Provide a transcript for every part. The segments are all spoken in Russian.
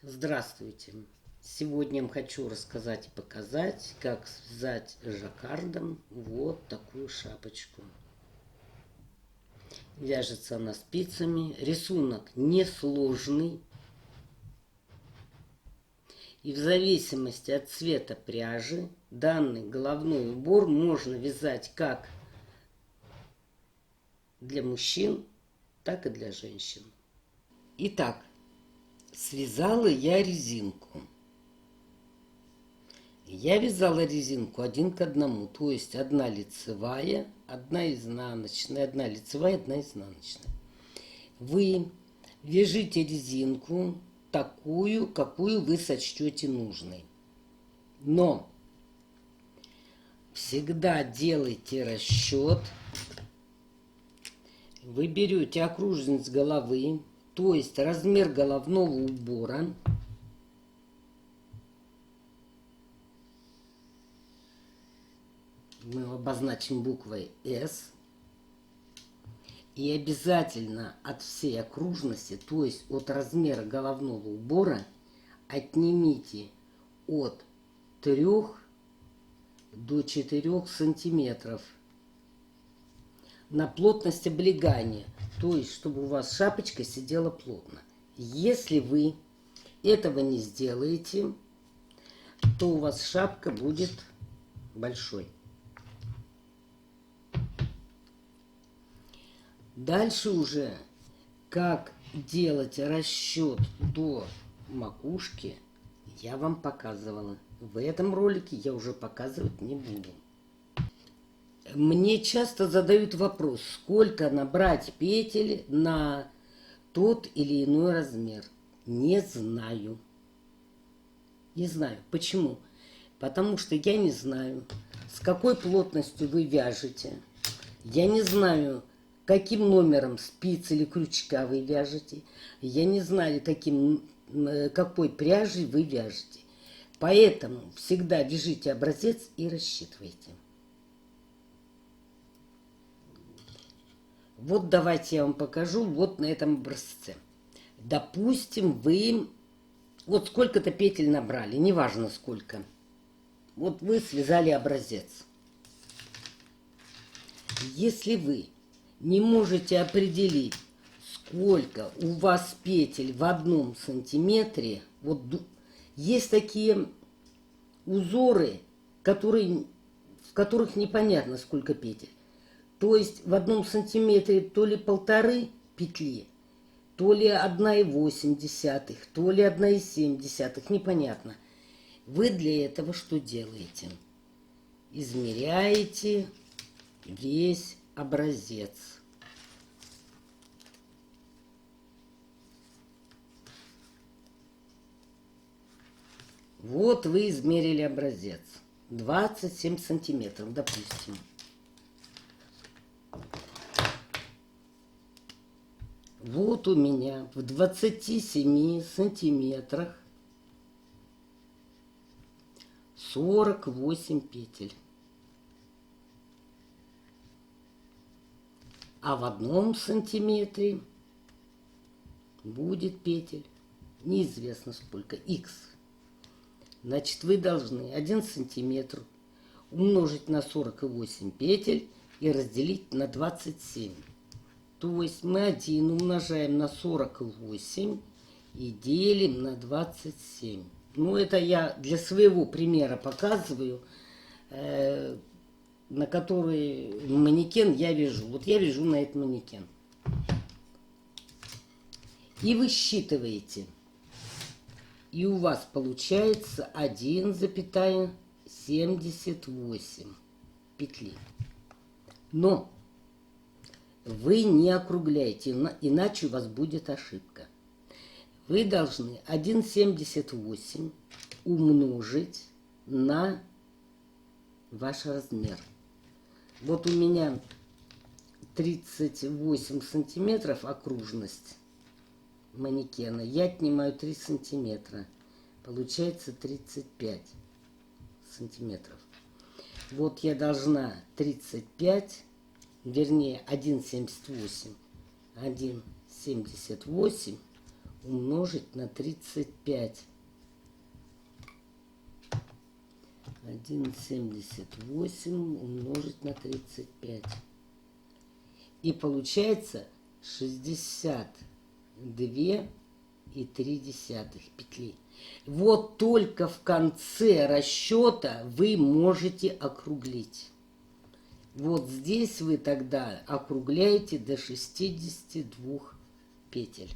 Здравствуйте! Сегодня я вам хочу рассказать и показать, как связать жаккардом вот такую шапочку. Вяжется она спицами. Рисунок несложный. И в зависимости от цвета пряжи данный головной убор можно вязать как для мужчин, так и для женщин. Итак, связала я резинку. Я вязала резинку 1 к 1, то есть одна лицевая, одна изнаночная, одна лицевая, одна изнаночная. Вы вяжите резинку такую, какую вы сочтете нужной. Но всегда делайте расчет. Вы берете окружность головы, то есть размер головного убора. Мы обозначим буквой S. И обязательно от всей окружности, то есть от размера головного убора, отнимите от 3 до 4 сантиметров на плотность облегания, то есть чтобы у вас шапочка сидела плотно. Если вы этого не сделаете, то у вас шапка будет большой. Дальше уже, как делать расчет до макушки, я вам показывала. В этом ролике я уже показывать не буду. Мне часто задают вопрос, сколько набрать петель на тот или иной размер. Не знаю. Не знаю. Почему? Потому что я не знаю, с какой плотностью вы вяжете. Я не знаю, каким номером спиц или крючка вы вяжете. Я не знаю, какой пряжей вы вяжете. Поэтому всегда вяжите образец и рассчитывайте. Вот давайте я вам покажу вот на этом образце. Допустим, вы вот сколько-то петель набрали, неважно сколько. Вот вы связали образец. Если вы не можете определить, сколько у вас петель в 1 сантиметре, вот есть такие узоры, в которых непонятно сколько петель. То есть в 1 сантиметре то ли 1,5 петли, то ли 1,8, то ли 1,7, непонятно. Вы для этого что делаете? Измеряете весь образец. Вот вы измерили образец. 27 сантиметров, допустим. Вот у меня в 27 сантиметрах 48 петель. А в 1 сантиметре будет петель неизвестно сколько, x. Значит, вы должны 1 сантиметр умножить на 48 петель и разделить на 27. То есть мы 1 умножаем на 48 и делим на 27. Ну, это я для своего примера показываю, на который манекен я вяжу. Вот я вяжу на этот манекен. И вы считываете. И у вас получается 1,78 петли. Но вы не округляете, иначе у вас будет ошибка. Вы должны 1,78 умножить на ваш размер. Вот у меня 38 сантиметров окружность манекена. Я отнимаю 3 сантиметра. Получается 35 сантиметров. Вот я должна 35, вернее 1,78 1,78 умножить на 35. 1,78 умножить на 35. И получается 62,3 петли. Вот только в конце расчета вы можете округлить. Вот здесь вы тогда округляете до 62 петель.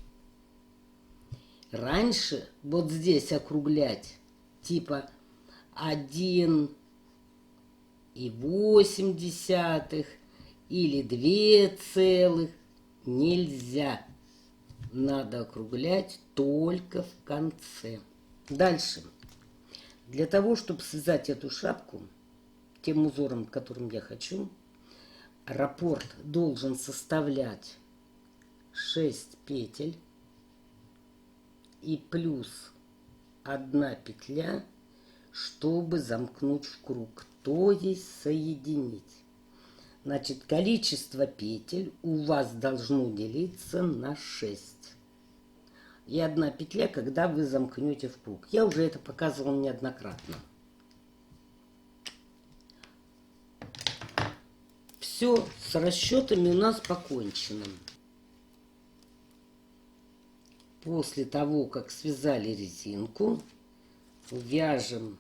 Раньше вот здесь округлять типа 1,8 или 2 целых нельзя. Надо округлять только в конце. Дальше. Для того, чтобы связать эту шапку тем узором, которым я хочу, раппорт должен составлять 6 петель и плюс 1 петля, чтобы замкнуть в круг, то есть соединить. Значит, количество петель у вас должно делиться на 6. И 1 петля, когда вы замкнете в круг. Я уже это показывала неоднократно. Все, с расчетами у нас покончено. После того, как связали резинку, вяжем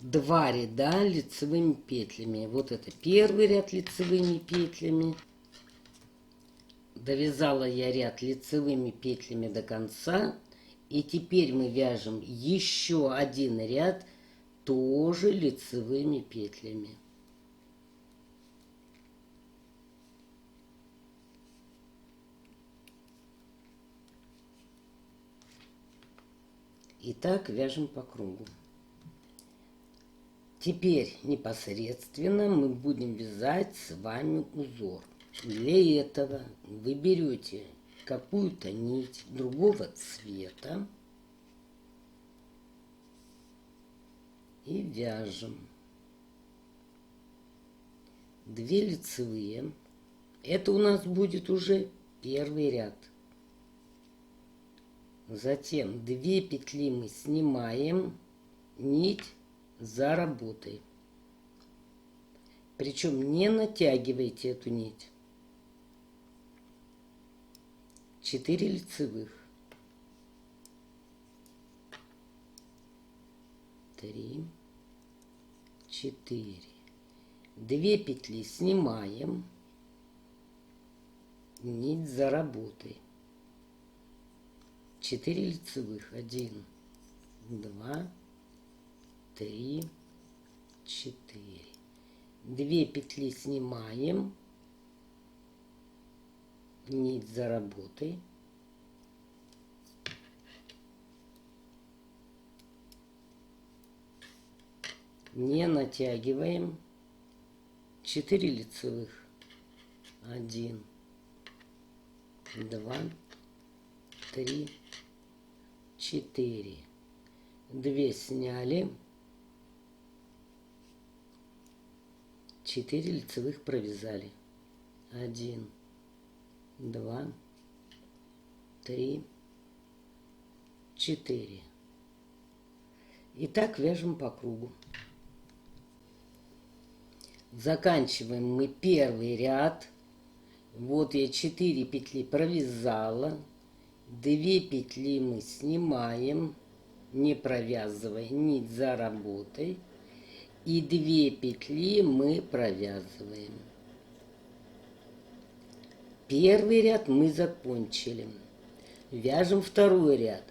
2 ряда лицевыми петлями. Вот это первый ряд лицевыми петлями. Довязала я ряд лицевыми петлями до конца. И теперь мы вяжем еще один ряд тоже лицевыми петлями. И так вяжем по кругу. Теперь непосредственно мы будем вязать с вами узор. Для этого вы берете какую-то нить другого цвета и вяжем 2 лицевые. Это у нас будет уже первый ряд. Затем 2 петли мы снимаем, нить за работой. Причем не натягивайте эту нить. 4 лицевых. 3, 4. 2 петли снимаем, нить за работой. 4 лицевых. 1, 2, 3, 4. 2 петли снимаем, нить за работой. Не натягиваем. 4 лицевых. 1, 2, 3, 4. 2 сняли. 4 лицевых провязали. 1, 2, 3, 4. И так вяжем по кругу. Заканчиваем мы первый ряд. Вот я 4 петли провязала. 2 петли мы снимаем, не провязывая нить за работой. И 2 петли мы провязываем. Первый ряд мы закончили. Вяжем второй ряд.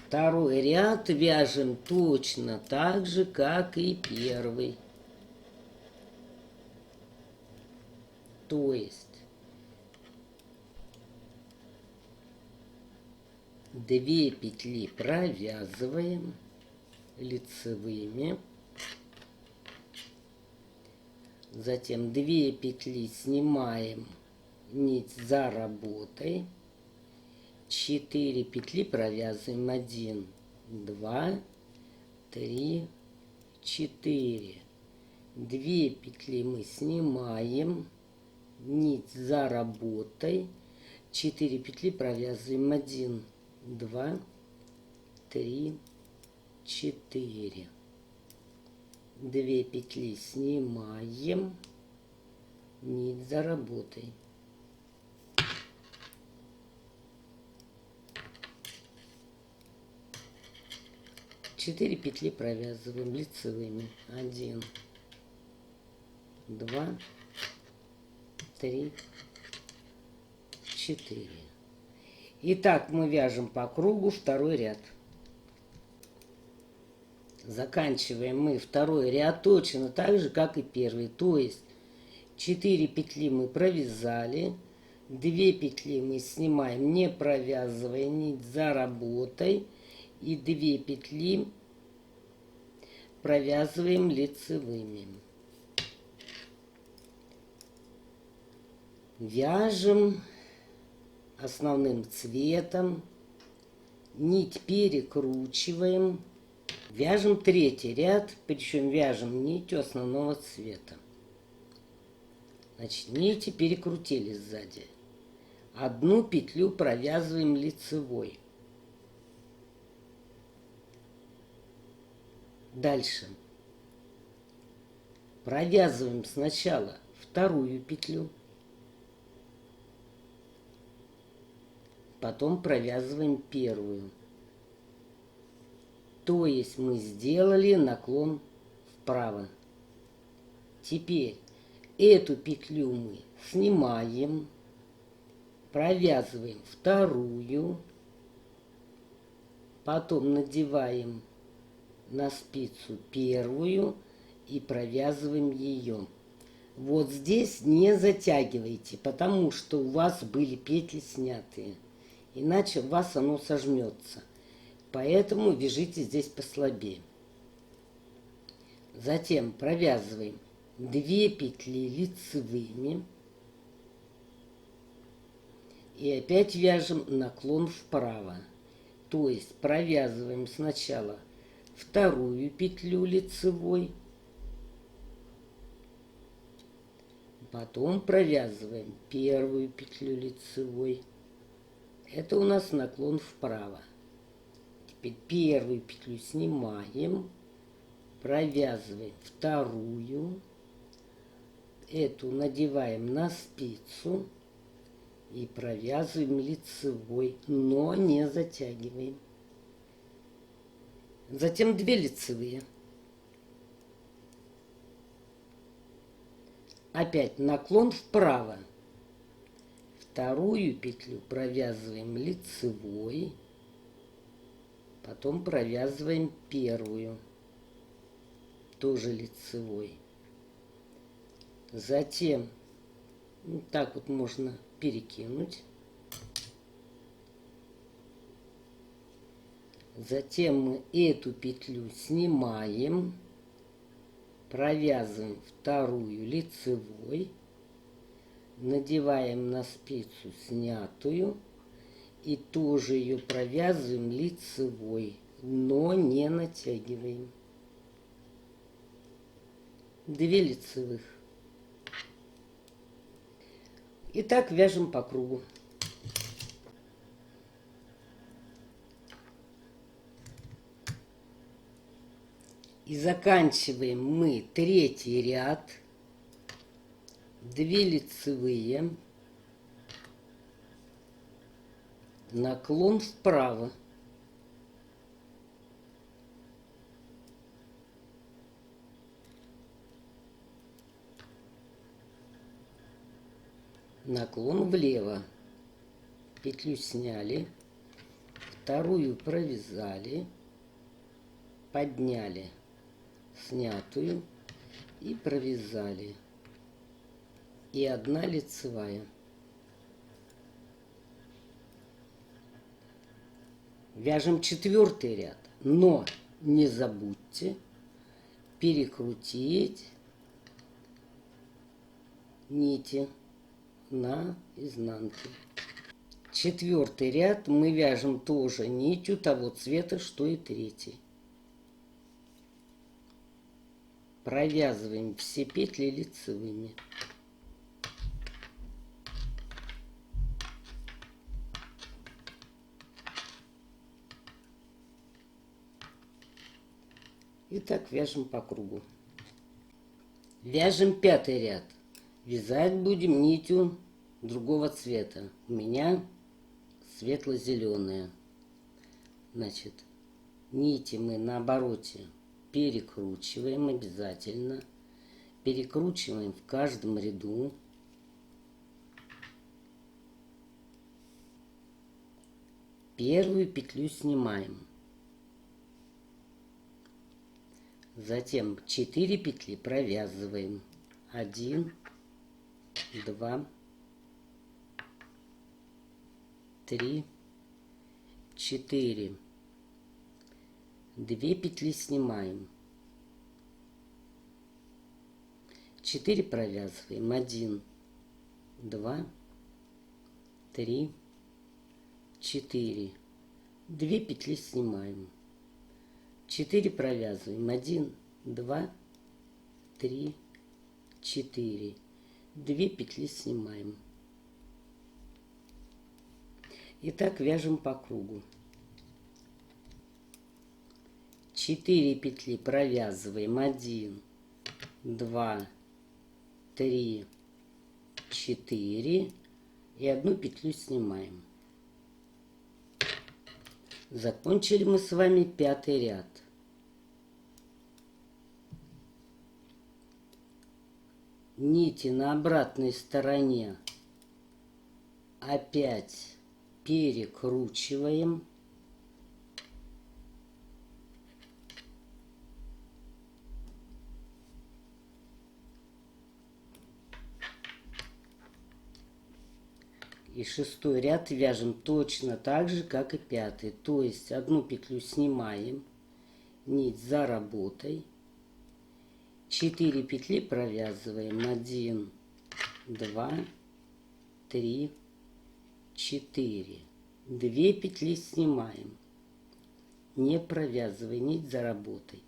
Второй ряд вяжем точно так же, как и первый. То есть 2 петли провязываем лицевыми. Затем 2 петли снимаем, нить за работой. 4 петли провязываем. 1, 2, 3, 4. 2 петли мы снимаем, нить за работой, 4 петли провязываем. 1, 2, 3, 4. 2 петли снимаем, нить за работой. Четыре петли провязываем лицевыми. 1, 2, 3, 4. Итак, мы вяжем по кругу второй ряд. Заканчиваем мы второй ряд точно так же, как и первый. То есть 4 петли мы провязали, 2 петли мы снимаем, не провязывая нить за работой, и 2 петли провязываем лицевыми. Вяжем основным цветом, нить перекручиваем, вяжем третий ряд, причем вяжем нитью основного цвета. Значит, нити перекрутили сзади. Одну петлю провязываем лицевой. Дальше провязываем сначала вторую петлю, потом провязываем первую. То есть мы сделали наклон вправо. Теперь эту петлю мы снимаем, провязываем вторую, потом надеваем на спицу первую и провязываем ее. Вот здесь не затягивайте, потому что у вас были петли снятые, иначе у вас оно сожмется. Поэтому вяжите здесь послабее. Затем провязываем 2 петли лицевыми и опять вяжем наклон вправо. То есть провязываем сначала вторую петлю лицевой, потом провязываем первую петлю лицевой. Это у нас наклон вправо. Теперь первую петлю снимаем, провязываем вторую, эту надеваем на спицу и провязываем лицевой, но не затягиваем. Затем 2 лицевые. Опять наклон вправо. Вторую петлю провязываем лицевой, потом провязываем первую, тоже лицевой. Затем вот так вот можно перекинуть. Затем мы эту петлю снимаем, провязываем вторую лицевой, надеваем на спицу снятую и тоже ее провязываем лицевой, но не натягиваем. 2 лицевых. И так вяжем по кругу. И заканчиваем мы третий ряд. 2 лицевые, наклон вправо, наклон влево, петлю сняли, вторую провязали, подняли снятую и провязали. И 1 лицевая. Вяжем 4-й ряд, но не забудьте перекрутить нити на изнанке. 4-й ряд мы вяжем тоже нитью того цвета, что и 3-й. Провязываем все петли лицевыми. И так вяжем по кругу. Вяжем 5-й ряд. Вязать будем нитью другого цвета. У меня светло-зеленая. Значит, нити мы на обороте перекручиваем обязательно. Перекручиваем в каждом ряду. Первую петлю снимаем. Затем 4 петли провязываем. 1, 2, 3, 4. 2 петли снимаем. 4 провязываем. 1, 2, 3, 4. 2 петли снимаем. 4 провязываем. 1, 2, 3, 4. 2 петли снимаем. И так вяжем по кругу. 4 петли провязываем. 1, 2, 3, 4. И 1 петлю снимаем. Закончили мы с вами 5-й ряд. Нити на обратной стороне опять перекручиваем. И 6-й ряд вяжем точно так же, как и 5-й. То есть 1 петлю снимаем, нить за работой. 4 петли провязываем. 1, 2, 3, 4. 2 петли снимаем. Не провязывай нить за работой.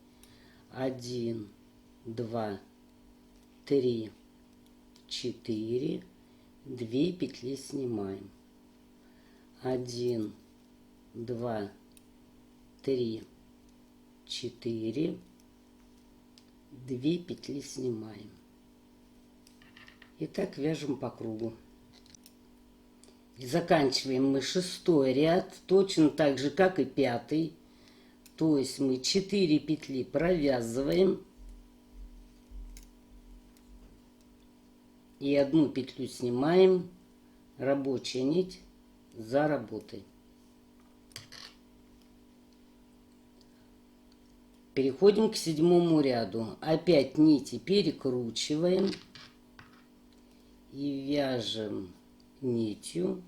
1, 2, 3, 4. 2 петли снимаем. 1, 2, 3, 4. 2 петли снимаем. И так вяжем по кругу. И заканчиваем мы 6-й ряд точно так же, как и 5-й. То есть мы 4 петли провязываем. И 1 петлю снимаем. Рабочая нить за работой. Переходим к 7-му ряду. Опять нити перекручиваем. И вяжем нитью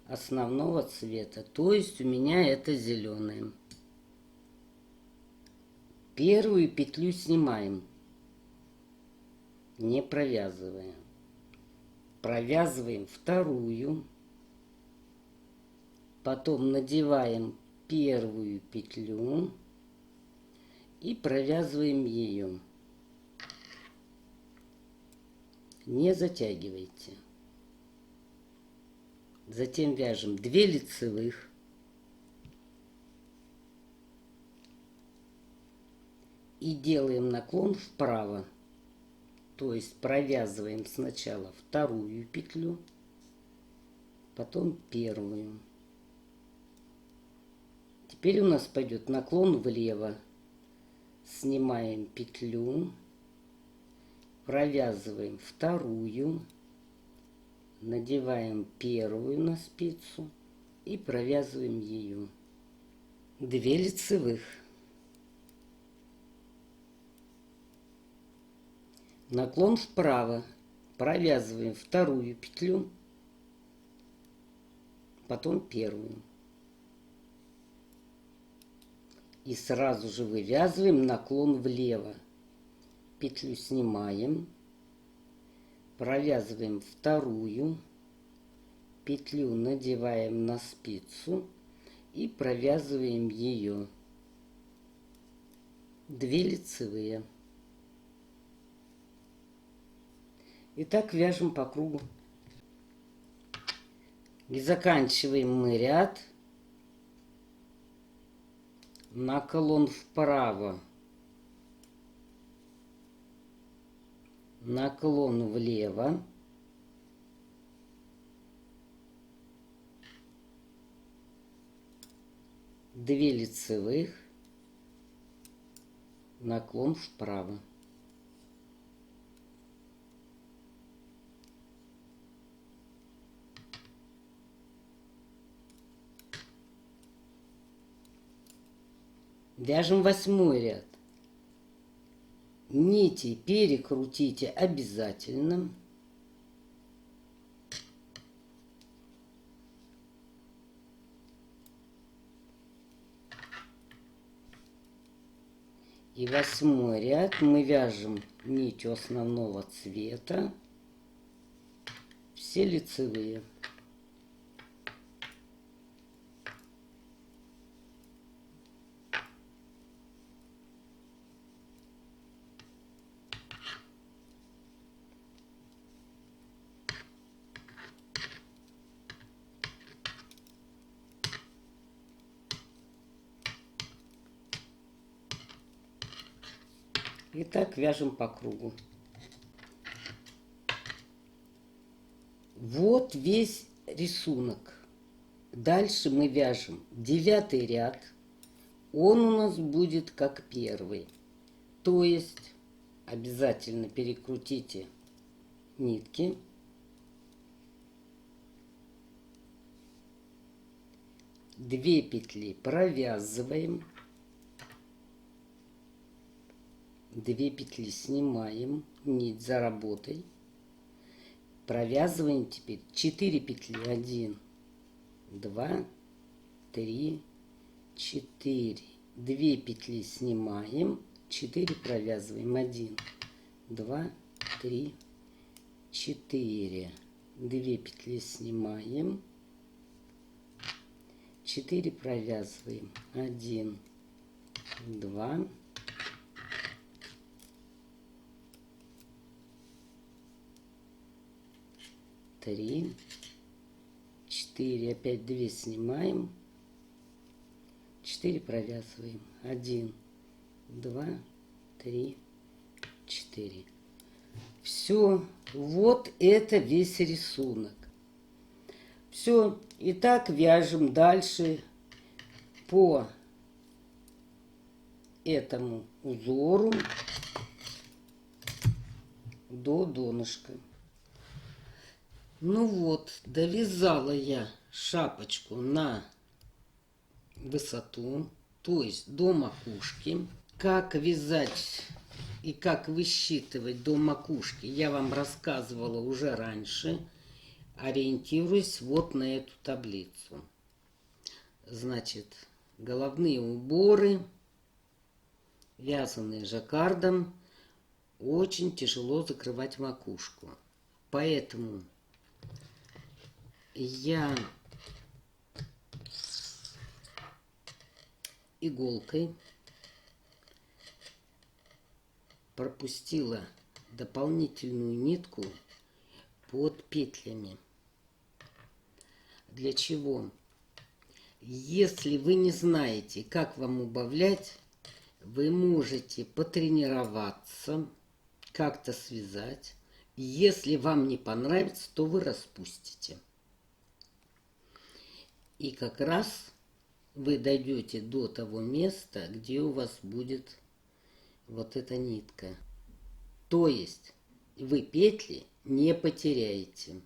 основного цвета. То есть у меня это зеленый. Первую петлю снимаем, не провязывая. Провязываем вторую. Потом надеваем первую петлю и провязываем ее. Не затягивайте. Затем вяжем 2 лицевых. И делаем наклон вправо. То есть провязываем сначала вторую петлю, потом первую. Теперь у нас пойдет наклон влево. Снимаем петлю, провязываем вторую, надеваем первую на спицу и провязываем ее. 2 лицевых. Наклон вправо, провязываем вторую петлю, потом первую. И сразу же вывязываем наклон влево. Петлю снимаем, провязываем вторую, петлю надеваем на спицу и провязываем ее. 2 лицевые. И так вяжем по кругу. И заканчиваем мы ряд. Наклон вправо. Наклон влево. Две лицевых. Наклон вправо. Вяжем 8 ряд. Нити перекрутите обязательно. И 8 ряд мы вяжем нитью основного цвета, все лицевые. И так вяжем по кругу. Вот весь рисунок. Дальше мы вяжем 9 ряд. Он у нас будет как первый. То есть обязательно перекрутите нитки. Две петли провязываем. 2 петли снимаем, нить за работой. Провязываем теперь 4 петли. 1, 2, 3, 4. 2 петли снимаем, 4 провязываем. 1, 2, 3, 4. 2 петли снимаем, 4 провязываем. 1, 2, 3, 4, опять 2 снимаем, 4 провязываем. 1, 2, 3, 4. Все, вот это весь рисунок. Все, и так вяжем дальше по этому узору до донышка. Ну вот, довязала я шапочку на высоту, то есть до макушки. Как вязать и как высчитывать до макушки я вам рассказывала уже раньше. Ориентируюсь вот на эту таблицу. Значит, головные уборы, вязаные жаккардом, очень тяжело закрывать макушку. Поэтому я иголкой пропустила дополнительную нитку под петлями. Для чего? Если вы не знаете, как вам убавлять, вы можете потренироваться, как-то связать. Если вам не понравится, то вы распустите. И как раз вы дойдете до того места, где у вас будет вот эта нитка. То есть вы петли не потеряете.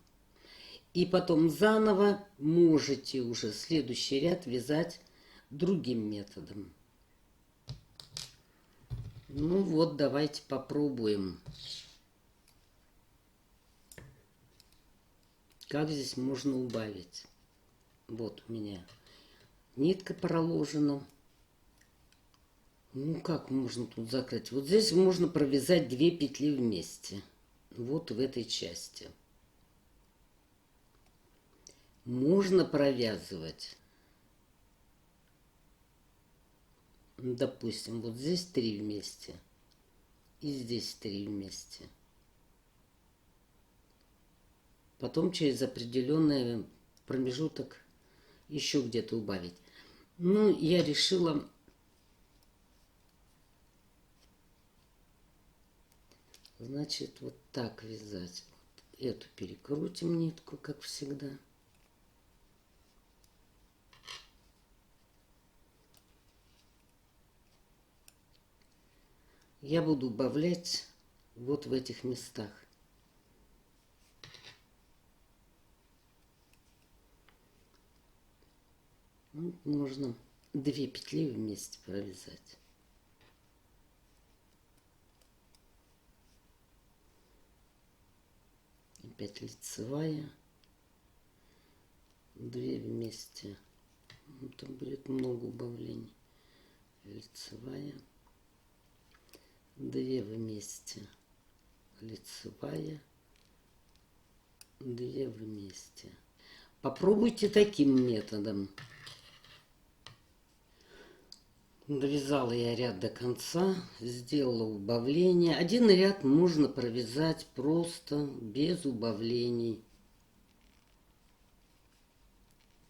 И потом заново можете уже следующий ряд вязать другим методом. Ну вот, давайте попробуем. Как здесь можно убавить? Вот у меня нитка проложена. Ну, как можно тут закрыть? Вот здесь можно провязать 2 петли вместе. Вот в этой части. можно провязывать. Допустим, вот здесь 3 вместе и здесь 3 вместе. Потом через определенный промежуток еще где-то убавить. Ну, я решила значит вот так вязать. Вот эту перекрутим нитку, как всегда. Я буду убавлять вот в этих местах. Вот можно 2 петли вместе провязать. Опять лицевая, 2 вместе. Там будет много убавлений. Лицевая, 2 вместе, лицевая, 2 вместе. Попробуйте таким методом. Довязала я ряд до конца, сделала убавление. Один ряд можно провязать просто без убавлений,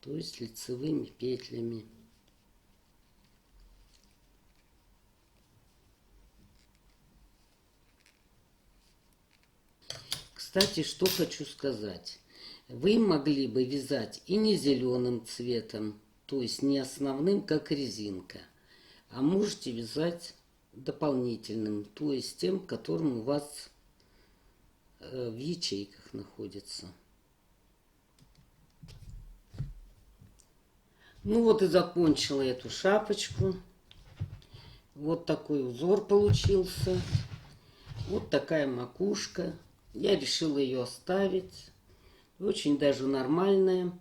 то есть лицевыми петлями. Кстати, что хочу сказать. Вы могли бы вязать и не зеленым цветом, то есть не основным, как резинка, а можете вязать дополнительным, то есть тем, которым у вас в ячейках находится. Ну вот и закончила эту шапочку. Вот такой узор получился. Вот такая макушка. Я решила ее оставить. Очень даже нормальная.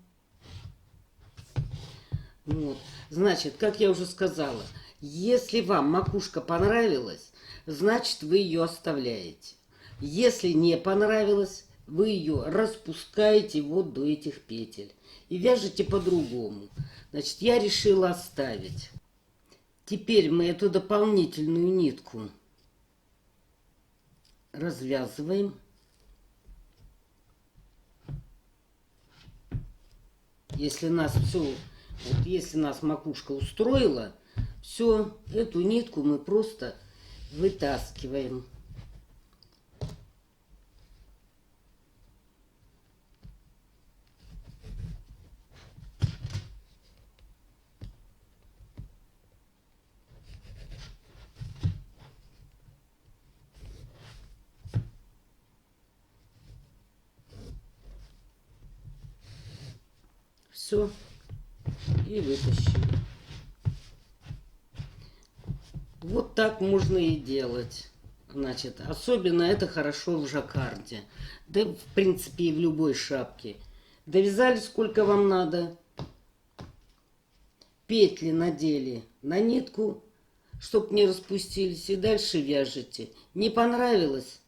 Вот. Значит, как я уже сказала, если вам макушка понравилась, значит вы ее оставляете. Если не понравилось, вы ее распускаете вот до этих петель и вяжете по-другому. Значит, я решила оставить. Теперь мы эту дополнительную нитку развязываем. Если нас все, вот если нас макушка устроила, все, эту нитку мы просто вытаскиваем. Все, и вытащили. Вот так можно и делать. Значит, особенно это хорошо в жаккарде. Да, в принципе, и в любой шапке. Довязали сколько вам надо. Петли надели на нитку, чтобы не распустились. И дальше вяжете. Не понравилось?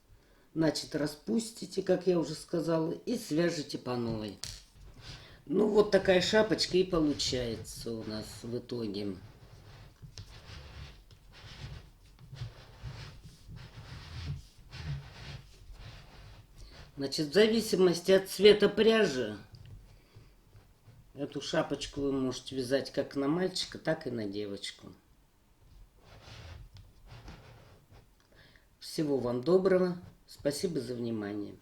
Значит, распустите, как я уже сказала, и свяжете по новой. Ну, вот такая шапочка и получается у нас в итоге. Значит, в зависимости от цвета пряжи, эту шапочку вы можете вязать как на мальчика, так и на девочку. Всего вам доброго. Спасибо за внимание.